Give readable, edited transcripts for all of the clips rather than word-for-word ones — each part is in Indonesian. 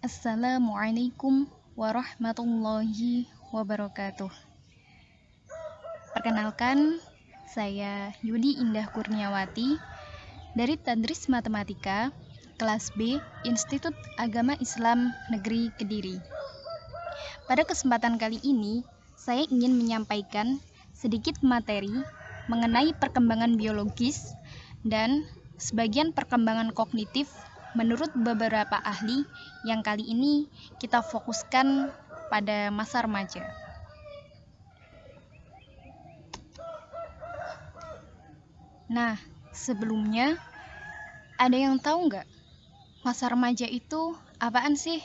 Assalamualaikum warahmatullahi wabarakatuh. Perkenalkan, saya Yudi Indah Kurniawati dari Tadris Matematika, kelas B, Institut Agama Islam Negeri Kediri. Pada kesempatan kali ini, saya ingin menyampaikan sedikit materi mengenai perkembangan biologis dan sebagian perkembangan kognitif menurut beberapa ahli yang kali ini kita fokuskan pada masa remaja. Nah, sebelumnya ada yang tahu nggak masa remaja itu apaan sih?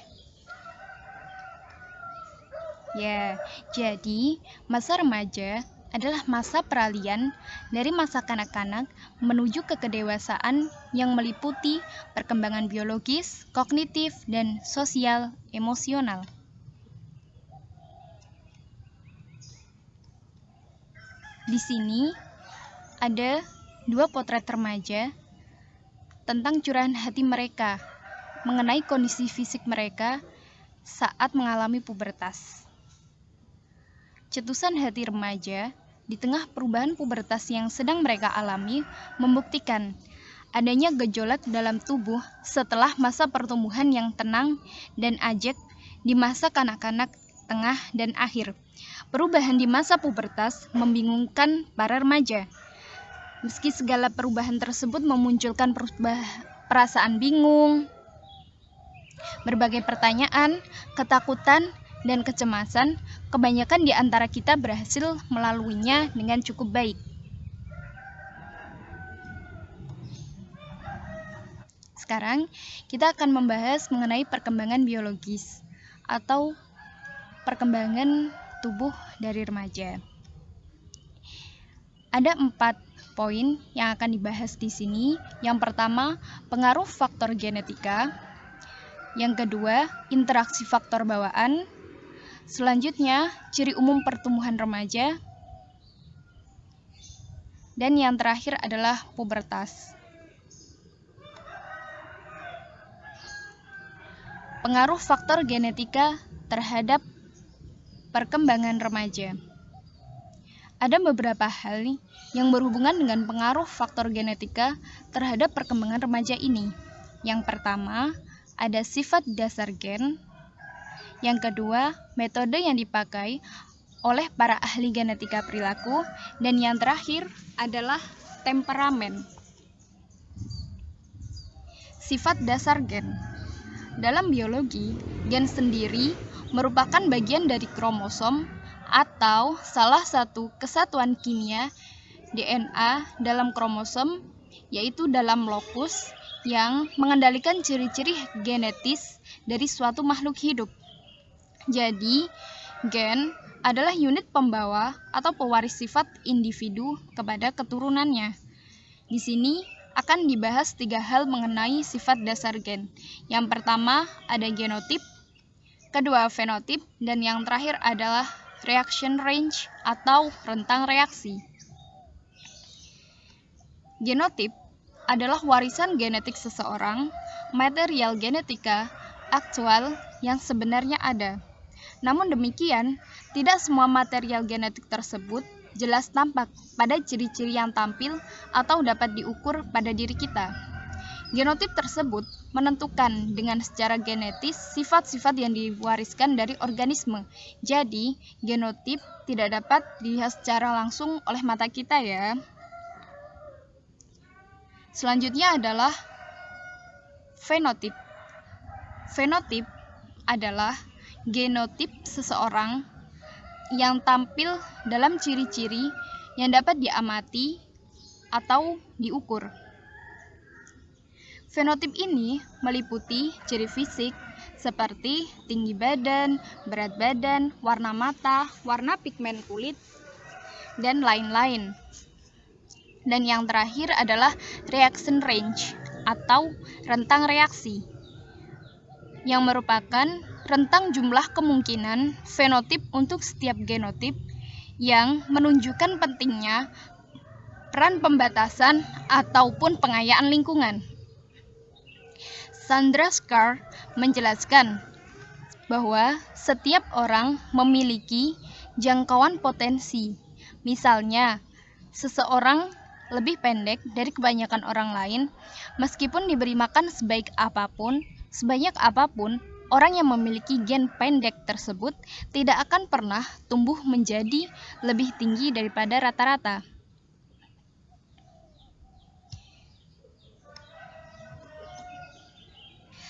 Ya, jadi masa remaja adalah masa peralihan dari masa kanak-kanak menuju ke kedewasaan yang meliputi perkembangan biologis, kognitif, dan sosial emosional. Di sini ada dua potret remaja tentang curahan hati mereka mengenai kondisi fisik mereka saat mengalami pubertas. Cetusan hati remaja di tengah perubahan pubertas yang sedang mereka alami membuktikan adanya gejolak dalam tubuh setelah masa pertumbuhan yang tenang dan ajak di masa kanak-kanak tengah dan akhir. Perubahan di masa pubertas membingungkan para remaja. Meski segala perubahan tersebut memunculkan perasaan bingung, berbagai pertanyaan, ketakutan, dan kecemasan, kebanyakan di antara kita berhasil melaluinya dengan cukup baik. Sekarang, kita akan membahas mengenai perkembangan biologis atau perkembangan tubuh dari remaja. Ada 4 poin yang akan dibahas di sini. Yang pertama, pengaruh faktor genetika. Yang kedua, interaksi faktor bawaan. Selanjutnya, ciri umum pertumbuhan remaja. Dan yang terakhir adalah pubertas. Pengaruh faktor genetika terhadap perkembangan remaja. Ada beberapa hal yang berhubungan dengan pengaruh faktor genetika terhadap perkembangan remaja ini. Yang pertama, ada sifat dasar gen. Yang kedua, metode yang dipakai oleh para ahli genetika perilaku. Dan yang terakhir adalah temperamen. Sifat dasar gen. Dalam biologi, gen sendiri merupakan bagian dari kromosom atau salah satu kesatuan kimia DNA dalam kromosom, yaitu dalam lokus yang mengendalikan ciri-ciri genetis dari suatu makhluk hidup. Jadi, gen adalah unit pembawa atau pewaris sifat individu kepada keturunannya. Di sini akan dibahas 3 hal mengenai sifat dasar gen. Yang pertama ada genotip, kedua fenotip, dan yang terakhir adalah reaction range atau rentang reaksi. Genotip adalah warisan genetik seseorang, material genetika aktual yang sebenarnya ada. Namun demikian, tidak semua material genetik tersebut jelas tampak pada ciri-ciri yang tampil atau dapat diukur pada diri kita. Genotip tersebut menentukan dengan secara genetis sifat-sifat yang diwariskan dari organisme. Jadi, genotip tidak dapat dilihat secara langsung oleh mata kita ya. Selanjutnya adalah fenotip. Fenotip adalah genotip seseorang yang tampil dalam ciri-ciri yang dapat diamati atau diukur. Fenotip ini meliputi ciri fisik seperti tinggi badan, berat badan, warna mata, warna pigmen kulit, dan lain-lain. Dan yang terakhir adalah reaction range atau rentang reaksi, yang merupakan rentang jumlah kemungkinan fenotip untuk setiap genotip yang menunjukkan pentingnya peran pembatasan ataupun pengayaan lingkungan. Sandra Scar menjelaskan bahwa setiap orang memiliki jangkauan potensi. Misalnya, seseorang lebih pendek dari kebanyakan orang lain, meskipun diberi makan sebanyak apapun, orang yang memiliki gen pendek tersebut tidak akan pernah tumbuh menjadi lebih tinggi daripada rata-rata.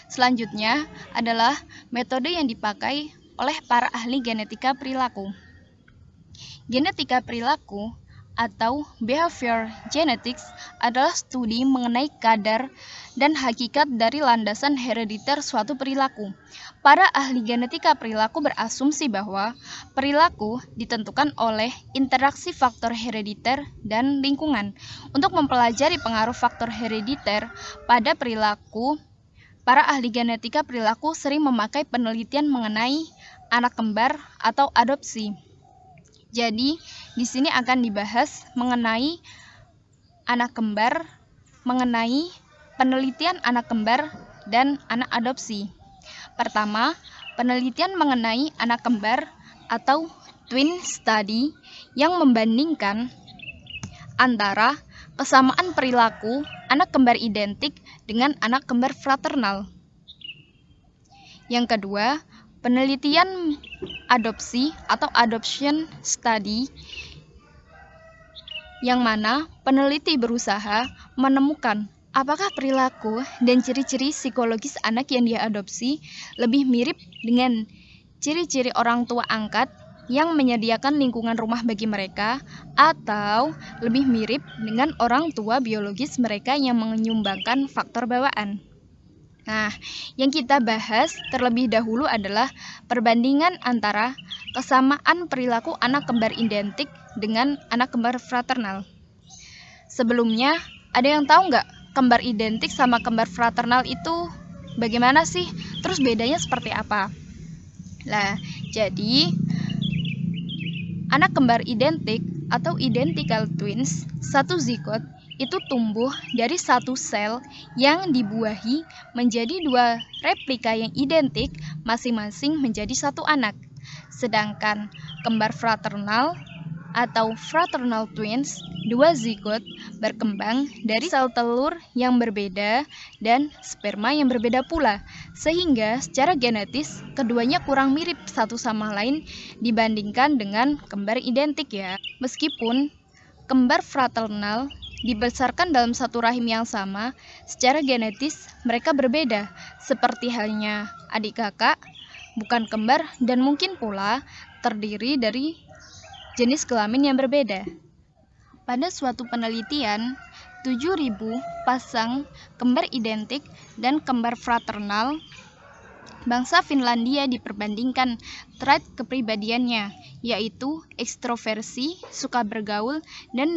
Selanjutnya adalah metode yang dipakai oleh para ahli genetika perilaku. Genetika perilaku atau behavior genetics adalah studi mengenai kadar dan hakikat dari landasan herediter suatu perilaku. Para ahli genetika perilaku berasumsi bahwa perilaku ditentukan oleh interaksi faktor herediter dan lingkungan. Untuk mempelajari pengaruh faktor herediter pada perilaku, para ahli genetika perilaku sering memakai penelitian mengenai anak kembar atau adopsi. Jadi, di sini akan dibahas mengenai anak kembar, mengenai penelitian anak kembar dan anak adopsi. Pertama, penelitian mengenai anak kembar atau twin study yang membandingkan antara kesamaan perilaku anak kembar identik dengan anak kembar fraternal. Yang kedua, penelitian adopsi atau adoption study yang mana peneliti berusaha menemukan apakah perilaku dan ciri-ciri psikologis anak yang diadopsi lebih mirip dengan ciri-ciri orang tua angkat yang menyediakan lingkungan rumah bagi mereka atau lebih mirip dengan orang tua biologis mereka yang menyumbangkan faktor bawaan. Nah, yang kita bahas terlebih dahulu adalah perbandingan antara kesamaan perilaku anak kembar identik dengan anak kembar fraternal. Sebelumnya, ada yang tahu nggak kembar identik sama kembar fraternal itu bagaimana sih? Terus bedanya seperti apa? Nah, jadi anak kembar identik atau identical twins, satu zigot itu tumbuh dari satu sel yang dibuahi menjadi dua replika yang identik masing-masing menjadi satu anak. Sedangkan kembar fraternal atau fraternal twins, dua zigot berkembang dari sel telur yang berbeda dan sperma yang berbeda pula, sehingga secara genetis keduanya kurang mirip satu sama lain dibandingkan dengan kembar identik ya. Meskipun kembar fraternal dibesarkan dalam satu rahim yang sama, secara genetis mereka berbeda, seperti halnya adik kakak, bukan kembar, dan mungkin pula terdiri dari jenis kelamin yang berbeda. Pada suatu penelitian, 7.000 pasang kembar identik dan kembar fraternal bangsa Finlandia diperbandingkan trait kepribadiannya, yaitu ekstroversi, suka bergaul, dan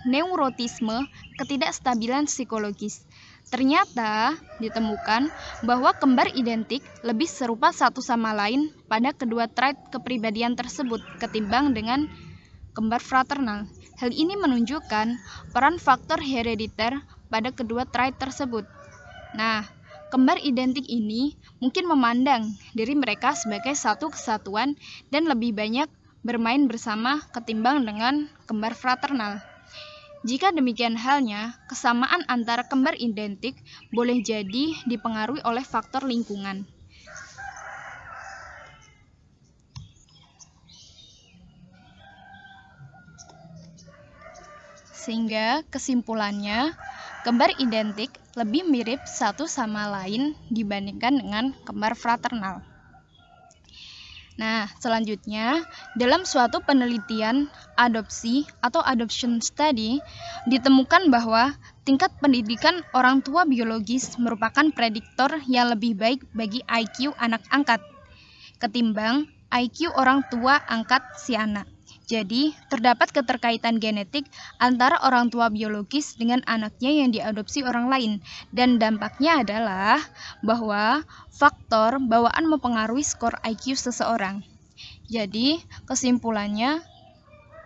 neurotisme, ketidakstabilan psikologis. Ternyata ditemukan bahwa kembar identik lebih serupa satu sama lain pada kedua trait kepribadian tersebut ketimbang dengan kembar fraternal. Hal ini menunjukkan peran faktor herediter pada kedua trait tersebut. Nah, kembar identik ini mungkin memandang diri mereka sebagai satu kesatuan dan lebih banyak bermain bersama ketimbang dengan kembar fraternal. Jika demikian halnya, kesamaan antara kembar identik boleh jadi dipengaruhi oleh faktor lingkungan. Sehingga kesimpulannya, kembar identik lebih mirip satu sama lain dibandingkan dengan kembar fraternal. Nah, selanjutnya, dalam suatu penelitian adopsi atau adoption study, ditemukan bahwa tingkat pendidikan orang tua biologis merupakan prediktor yang lebih baik bagi IQ anak angkat ketimbang IQ orang tua angkat si anak. Jadi, terdapat keterkaitan genetik antara orang tua biologis dengan anaknya yang diadopsi orang lain, dan dampaknya adalah bahwa faktor bawaan mempengaruhi skor IQ seseorang. Jadi, kesimpulannya,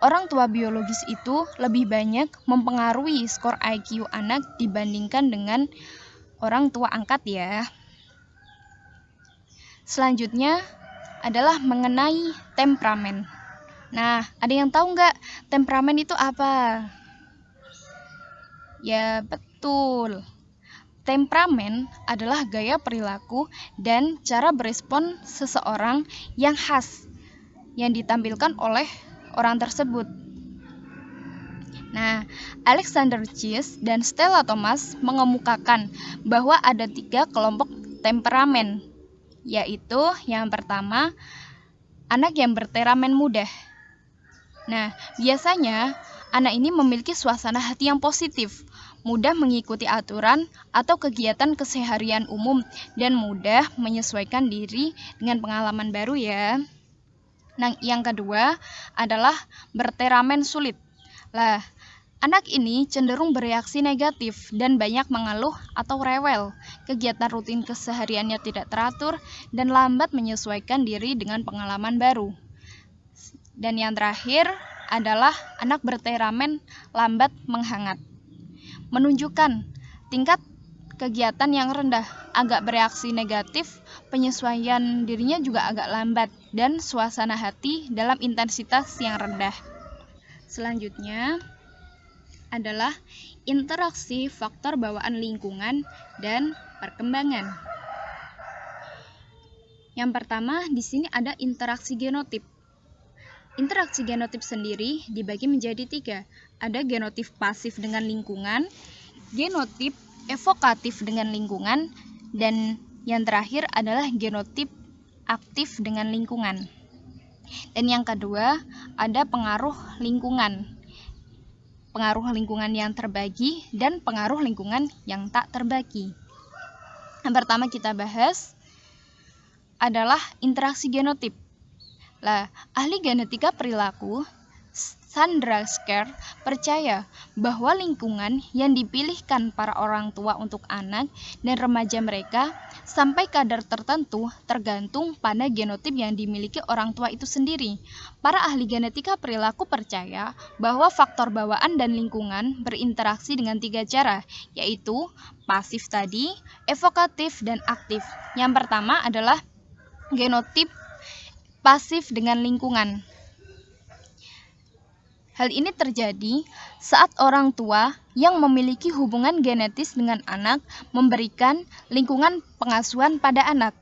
orang tua biologis itu lebih banyak mempengaruhi skor IQ anak dibandingkan dengan orang tua angkat ya. Selanjutnya adalah mengenai temperamen. Nah, ada yang tahu nggak temperamen itu apa? Ya, betul. Temperamen adalah gaya perilaku dan cara berespon seseorang yang khas yang ditampilkan oleh orang tersebut. Nah, Alexander Chess dan Stella Thomas mengemukakan bahwa ada 3 kelompok temperamen, yaitu yang pertama, anak yang bertemperamen mudah. Nah, biasanya anak ini memiliki suasana hati yang positif, mudah mengikuti aturan atau kegiatan keseharian umum, dan mudah menyesuaikan diri dengan pengalaman baru ya. Nah, yang kedua adalah bertemperamen sulit. Lah, anak ini cenderung bereaksi negatif dan banyak mengeluh atau rewel. Kegiatan rutin kesehariannya tidak teratur dan lambat menyesuaikan diri dengan pengalaman baru. Dan yang terakhir adalah anak bertemperamen lambat menghangat. Menunjukkan tingkat kegiatan yang rendah, agak bereaksi negatif, penyesuaian dirinya juga agak lambat, dan suasana hati dalam intensitas yang rendah. Selanjutnya adalah interaksi faktor bawaan lingkungan dan perkembangan. Yang pertama, di sini ada interaksi genotip. Interaksi genotip sendiri dibagi menjadi 3. Ada genotip pasif dengan lingkungan, genotip evokatif dengan lingkungan, dan yang terakhir adalah genotip aktif dengan lingkungan. Dan yang kedua, ada pengaruh lingkungan. Pengaruh lingkungan yang terbagi dan pengaruh lingkungan yang tak terbagi. Yang pertama kita bahas adalah interaksi genotip. Lah, ahli genetika perilaku Sandra Scher percaya bahwa lingkungan yang dipilihkan para orang tua untuk anak dan remaja mereka sampai kadar tertentu tergantung pada genotip yang dimiliki orang tua itu sendiri. Para ahli genetika perilaku percaya bahwa faktor bawaan dan lingkungan berinteraksi dengan 3 cara, yaitu pasif tadi, evokatif, dan aktif. Yang pertama adalah genotip pasif dengan lingkungan. Hal ini terjadi saat orang tua yang memiliki hubungan genetis dengan anak memberikan lingkungan pengasuhan pada anak.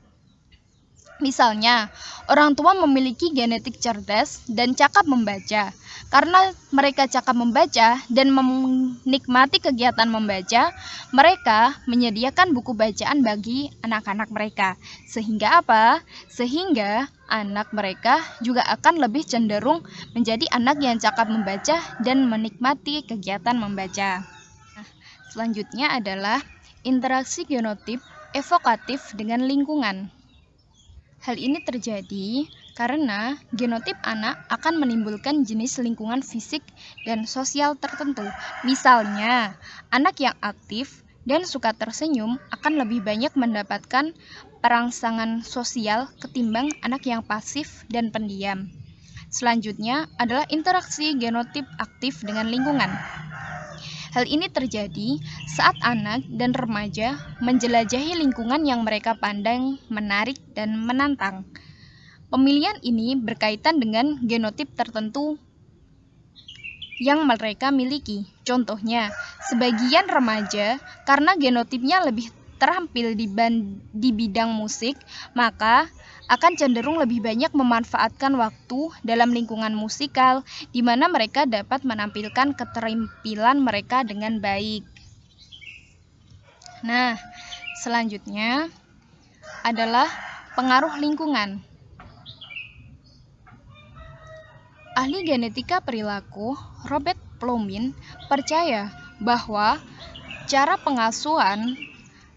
Misalnya, orang tua memiliki genetik cerdas dan cakap membaca. Karena mereka cakap membaca dan menikmati kegiatan membaca, mereka menyediakan buku bacaan bagi anak-anak mereka. Sehingga apa? Sehingga anak mereka juga akan lebih cenderung menjadi anak yang cakap membaca dan menikmati kegiatan membaca. Nah, selanjutnya adalah interaksi genotip evokatif dengan lingkungan. Hal ini terjadi karena genotip anak akan menimbulkan jenis lingkungan fisik dan sosial tertentu. Misalnya, anak yang aktif dan suka tersenyum akan lebih banyak mendapatkan perangsangan sosial ketimbang anak yang pasif dan pendiam. Selanjutnya adalah interaksi genotip aktif dengan lingkungan. Hal ini terjadi saat anak dan remaja menjelajahi lingkungan yang mereka pandang menarik dan menantang. Pemilihan ini berkaitan dengan genotip tertentu yang mereka miliki. Contohnya, sebagian remaja karena genotipnya lebih terampil di bidang musik, maka akan cenderung lebih banyak memanfaatkan waktu dalam lingkungan musikal, di mana mereka dapat menampilkan keterampilan mereka dengan baik. Nah, selanjutnya adalah pengaruh lingkungan. Ahli genetika perilaku Robert Plomin percaya bahwa cara pengasuhan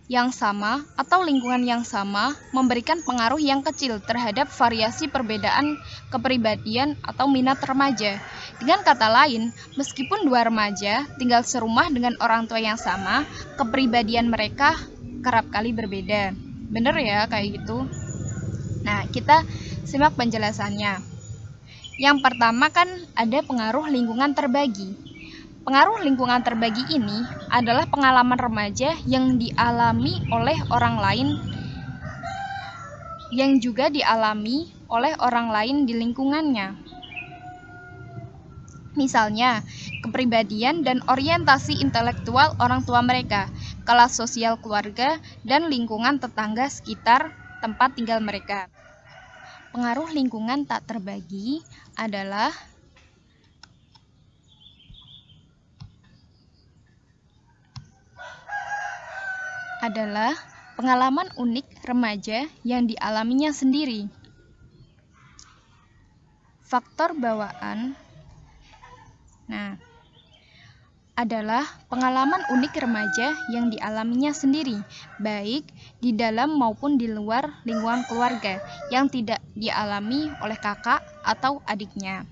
yang sama atau lingkungan yang sama memberikan pengaruh yang kecil terhadap variasi perbedaan kepribadian atau minat remaja. Dengan kata lain, meskipun 2 remaja tinggal serumah dengan orang tua yang sama, kepribadian mereka kerap kali berbeda. Bener ya kayak gitu? Nah, kita simak penjelasannya. Yang pertama kan ada pengaruh lingkungan terbagi. Pengaruh lingkungan terbagi ini adalah pengalaman remaja yang dialami oleh orang lain yang juga dialami oleh orang lain di lingkungannya. Misalnya, kepribadian dan orientasi intelektual orang tua mereka, kelas sosial keluarga, dan lingkungan tetangga sekitar tempat tinggal mereka. Pengaruh lingkungan tak terbagi adalah pengalaman unik remaja yang dialaminya sendiri. Faktor bawaan adalah pengalaman unik remaja yang dialaminya sendiri, baik di dalam maupun di luar lingkungan keluarga, yang tidak dialami oleh kakak atau adiknya.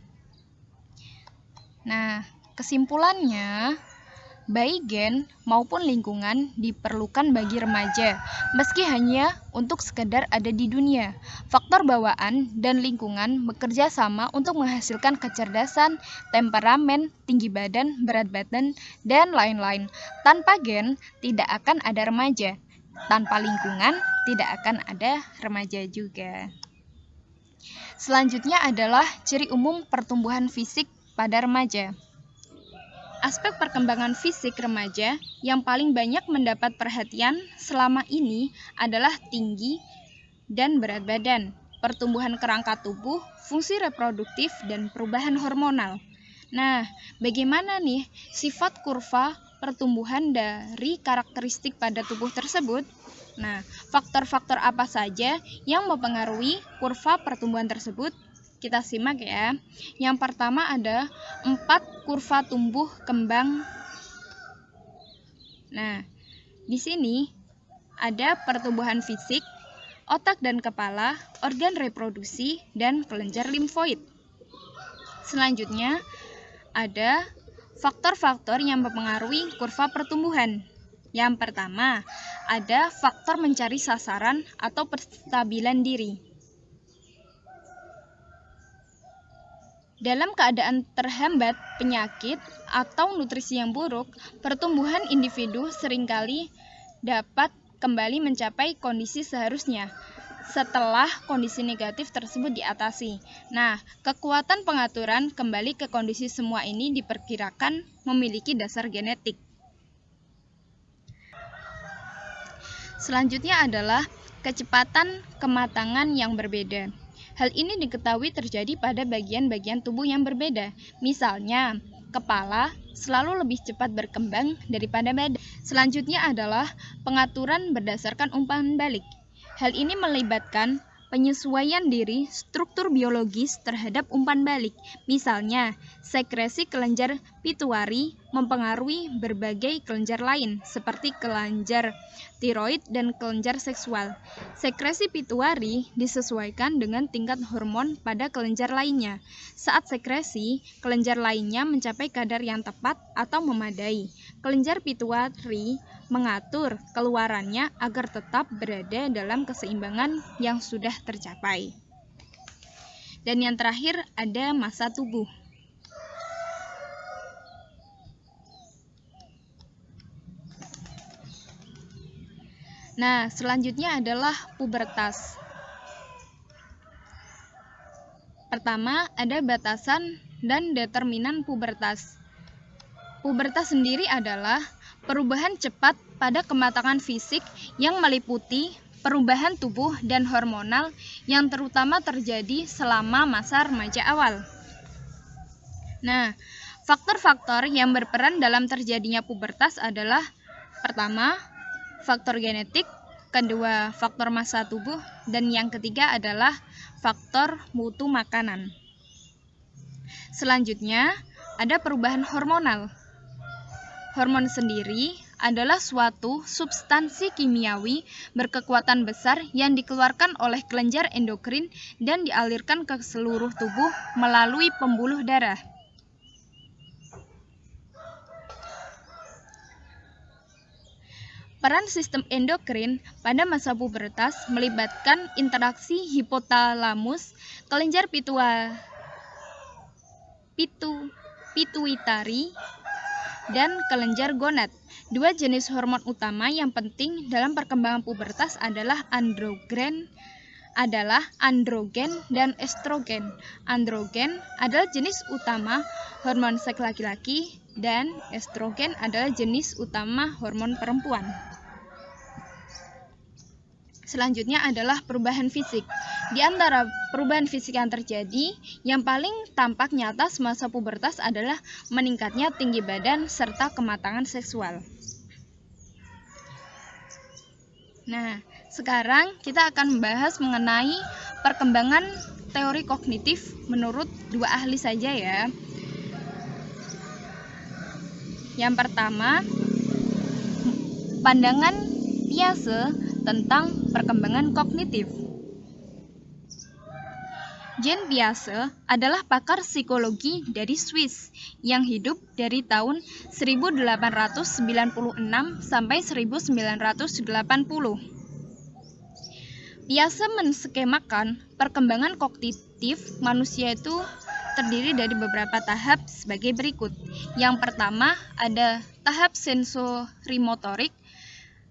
Kesimpulannya, baik gen maupun lingkungan diperlukan bagi remaja, meski hanya untuk sekedar ada di dunia. Faktor bawaan dan lingkungan bekerja sama untuk menghasilkan kecerdasan, temperamen, tinggi badan, berat badan, dan lain-lain. Tanpa gen, tidak akan ada remaja. Tanpa lingkungan, tidak akan ada remaja juga. Selanjutnya adalah ciri umum pertumbuhan fisik pada remaja. Aspek perkembangan fisik remaja yang paling banyak mendapat perhatian selama ini adalah tinggi dan berat badan, pertumbuhan kerangka tubuh, fungsi reproduktif, dan perubahan hormonal. Bagaimana nih sifat kurva pertumbuhan dari karakteristik pada tubuh tersebut? Faktor-faktor apa saja yang mempengaruhi kurva pertumbuhan tersebut? Kita simak ya. Yang pertama ada 4 kurva tumbuh kembang. Di sini ada pertumbuhan fisik, otak dan kepala, organ reproduksi, dan kelenjar limfoid. Selanjutnya ada faktor-faktor yang mempengaruhi kurva pertumbuhan. Yang pertama ada faktor mencari sasaran atau penstabilan diri. Dalam keadaan terhambat penyakit atau nutrisi yang buruk, pertumbuhan individu seringkali dapat kembali mencapai kondisi seharusnya setelah kondisi negatif tersebut diatasi. Kekuatan pengaturan kembali ke kondisi semua ini diperkirakan memiliki dasar genetik. Selanjutnya adalah kecepatan kematangan yang berbeda. Hal ini diketahui terjadi pada bagian-bagian tubuh yang berbeda. Misalnya, kepala selalu lebih cepat berkembang daripada badan. Selanjutnya adalah pengaturan berdasarkan umpan balik. Hal ini melibatkan penyesuaian diri struktur biologis terhadap umpan balik. Misalnya, sekresi kelenjar pituitari mempengaruhi berbagai kelenjar lain, seperti kelenjar tiroid dan kelenjar seksual. Sekresi pituitari disesuaikan dengan tingkat hormon pada kelenjar lainnya. Saat sekresi, kelenjar lainnya mencapai kadar yang tepat atau memadai. Kelenjar pituitari mengatur keluarannya agar tetap berada dalam keseimbangan yang sudah tercapai. Dan yang terakhir ada masa tubuh. Selanjutnya adalah pubertas. Pertama, ada batasan dan determinan pubertas. Pubertas sendiri adalah perubahan cepat pada kematangan fisik yang meliputi perubahan tubuh dan hormonal yang terutama terjadi selama masa remaja awal. Faktor-faktor yang berperan dalam terjadinya pubertas adalah pertama, faktor genetik, kedua, faktor massa tubuh, dan yang ketiga adalah faktor mutu makanan. Selanjutnya, ada perubahan hormonal. Hormon sendiri adalah suatu substansi kimiawi berkekuatan besar yang dikeluarkan oleh kelenjar endokrin dan dialirkan ke seluruh tubuh melalui pembuluh darah. Peran sistem endokrin pada masa pubertas melibatkan interaksi hipotalamus, kelenjar pituitari, pituitari, dan kelenjar gonad. Dua jenis hormon utama yang penting dalam perkembangan pubertas adalah androgen dan estrogen. Androgen adalah jenis utama hormon seks laki-laki dan estrogen adalah jenis utama hormon perempuan. Selanjutnya adalah perubahan fisik. Di antara perubahan fisik yang terjadi, yang paling tampak nyata semasa pubertas adalah meningkatnya tinggi badan serta kematangan seksual. Nah, sekarang kita akan membahas mengenai perkembangan teori kognitif menurut dua ahli saja ya. Yang pertama, pandangan Piaget tentang perkembangan kognitif. Jean Piaget adalah pakar psikologi dari Swiss yang hidup dari tahun 1896 sampai 1980. Piaget menskemakan perkembangan kognitif manusia itu terdiri dari beberapa tahap sebagai berikut. Yang pertama ada tahap sensorimotorik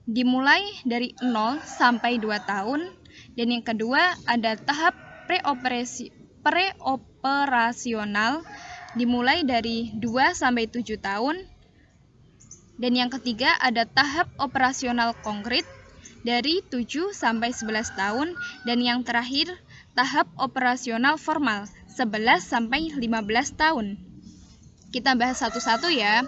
dimulai dari 0 sampai 2 tahun, dan yang kedua ada tahap preoperasional dimulai dari 2 sampai 7 tahun, dan yang ketiga ada tahap operasional konkret dari 7 sampai 11 tahun, dan yang terakhir tahap operasional formal 11 sampai 15 tahun. Kita bahas satu-satu ya.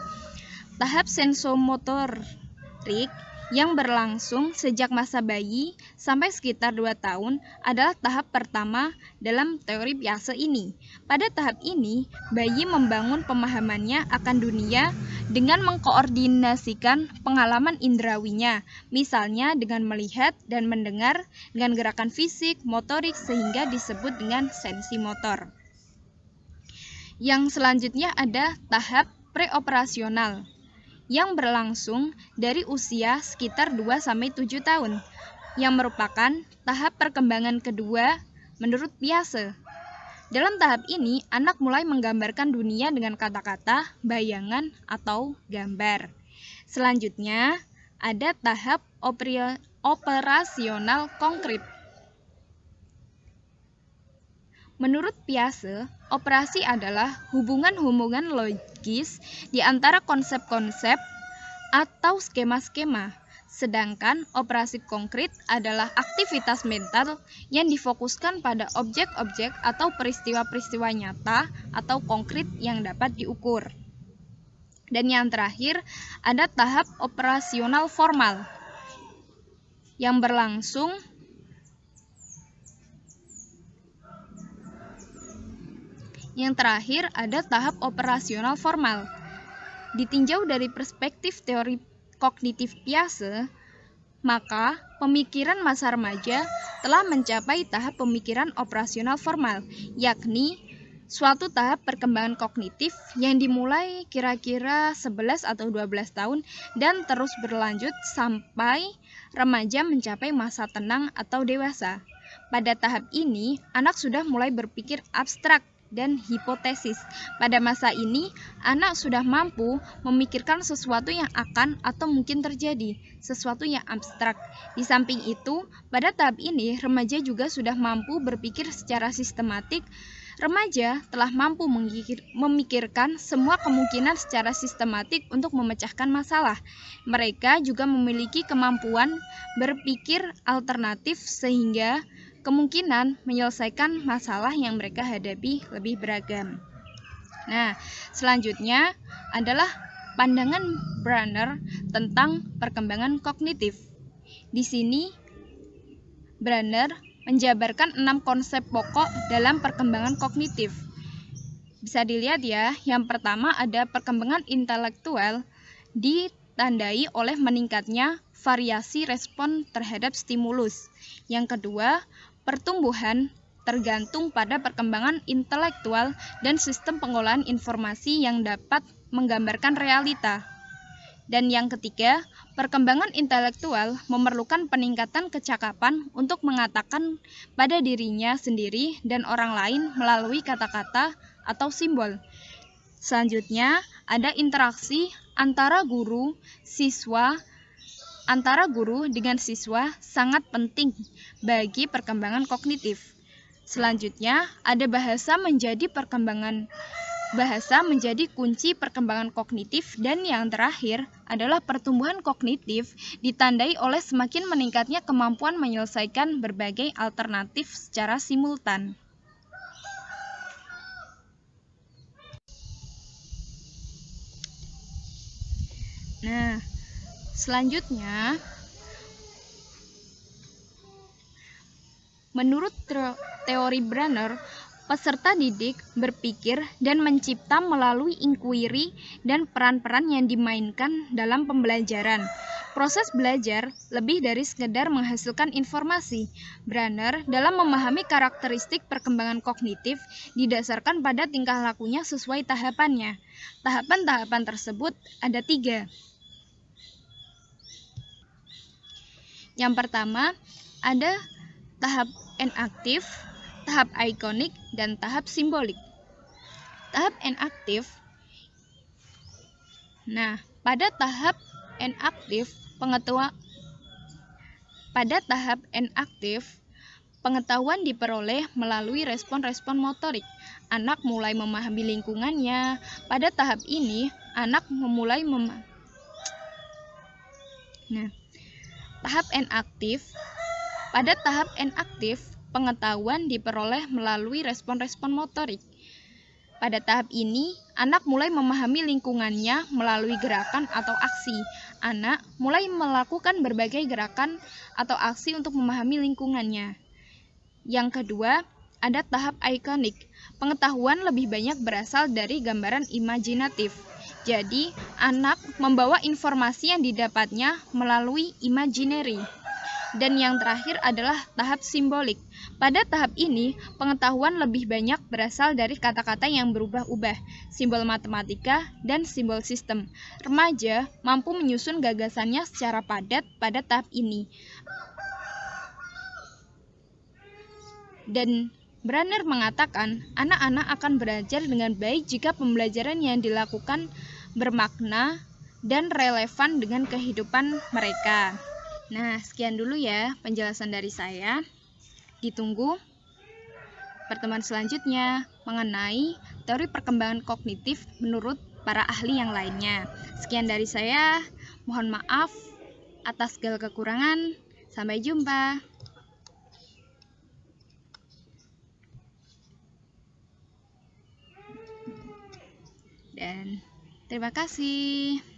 Tahap sensomotorik yang berlangsung sejak masa bayi sampai sekitar 2 tahun adalah tahap pertama dalam teori Piaget ini. Pada tahap ini, bayi membangun pemahamannya akan dunia dengan mengkoordinasikan pengalaman indrawinya, misalnya dengan melihat dan mendengar, dengan gerakan fisik, motorik, sehingga disebut dengan sensi motor. Yang selanjutnya ada tahap preoperasional yang berlangsung dari usia sekitar 2-7 tahun, yang merupakan tahap perkembangan kedua menurut Piaget. Dalam tahap ini, anak mulai menggambarkan dunia dengan kata-kata, bayangan, atau gambar. Selanjutnya, ada tahap operasional konkret. Menurut Piaget, operasi adalah hubungan-hubungan logis di antara konsep-konsep atau skema-skema, sedangkan operasi konkret adalah aktivitas mental yang difokuskan pada objek-objek atau peristiwa-peristiwa nyata atau konkret yang dapat diukur. Dan yang terakhir, ada tahap operasional formal yang berlangsung Ditinjau dari perspektif teori kognitif Piaget, maka pemikiran masa remaja telah mencapai tahap pemikiran operasional formal, yakni suatu tahap perkembangan kognitif yang dimulai kira-kira 11 atau 12 tahun dan terus berlanjut sampai remaja mencapai masa tenang atau dewasa. Pada tahap ini, anak sudah mulai berpikir abstrak dan hipotesis. Pada masa ini, anak sudah mampu memikirkan sesuatu yang akan atau mungkin terjadi, sesuatu yang abstrak. Di samping itu, pada tahap ini, remaja juga sudah mampu berpikir secara sistematik. Remaja telah mampu memikirkan semua kemungkinan secara sistematik untuk memecahkan masalah. Mereka juga memiliki kemampuan berpikir alternatif sehingga kemungkinan menyelesaikan masalah yang mereka hadapi lebih beragam. Nah, selanjutnya adalah pandangan Brunner tentang perkembangan kognitif. Di sini, Brunner menjabarkan 6 konsep pokok dalam perkembangan kognitif. Bisa dilihat ya, yang pertama ada perkembangan intelektual ditandai oleh meningkatnya variasi respon terhadap stimulus. Yang kedua, pertumbuhan tergantung pada perkembangan intelektual dan sistem pengolahan informasi yang dapat menggambarkan realita. Dan yang ketiga, perkembangan intelektual memerlukan peningkatan kecakapan untuk mengatakan pada dirinya sendiri dan orang lain melalui kata-kata atau simbol. Selanjutnya, ada interaksi antara guru dengan siswa sangat penting bagi perkembangan kognitif. Selanjutnya, ada bahasa menjadi kunci perkembangan kognitif, dan yang terakhir adalah pertumbuhan kognitif ditandai oleh semakin meningkatnya kemampuan menyelesaikan berbagai alternatif secara simultan. Nah, selanjutnya, menurut teori Brenner, peserta didik berpikir dan mencipta melalui inquiry dan peran-peran yang dimainkan dalam pembelajaran. Proses belajar lebih dari sekedar menghasilkan informasi. Brenner dalam memahami karakteristik perkembangan kognitif didasarkan pada tingkah lakunya sesuai tahapannya. Tahapan-tahapan tersebut ada 3. Yang pertama, ada tahap enaktif, tahap ikonik, dan tahap simbolik. Tahap enaktif. Nah, pada tahap enaktif, pengetahuan diperoleh melalui respon-respon motorik. Anak mulai memahami lingkungannya. Pada tahap ini, anak memulai Pada tahap enaktif, pengetahuan diperoleh melalui respon-respon motorik. Pada tahap ini, anak mulai memahami lingkungannya melalui gerakan atau aksi. Anak mulai melakukan berbagai gerakan atau aksi untuk memahami lingkungannya. Yang kedua, ada tahap ikonik. Pengetahuan lebih banyak berasal dari gambaran imajinatif. Jadi, anak membawa informasi yang didapatnya melalui imaginary. Dan yang terakhir adalah tahap simbolik. Pada tahap ini, pengetahuan lebih banyak berasal dari kata-kata yang berubah-ubah, simbol matematika, dan simbol sistem. Remaja mampu menyusun gagasannya secara padat pada tahap ini. Dan Brenner mengatakan, anak-anak akan belajar dengan baik jika pembelajaran yang dilakukan bermakna dan relevan dengan kehidupan mereka. Nah, sekian dulu ya penjelasan dari saya. Ditunggu pertemuan selanjutnya mengenai teori perkembangan kognitif menurut para ahli yang lainnya. Sekian dari saya, mohon maaf atas segala kekurangan. Sampai jumpa. Dan terima kasih.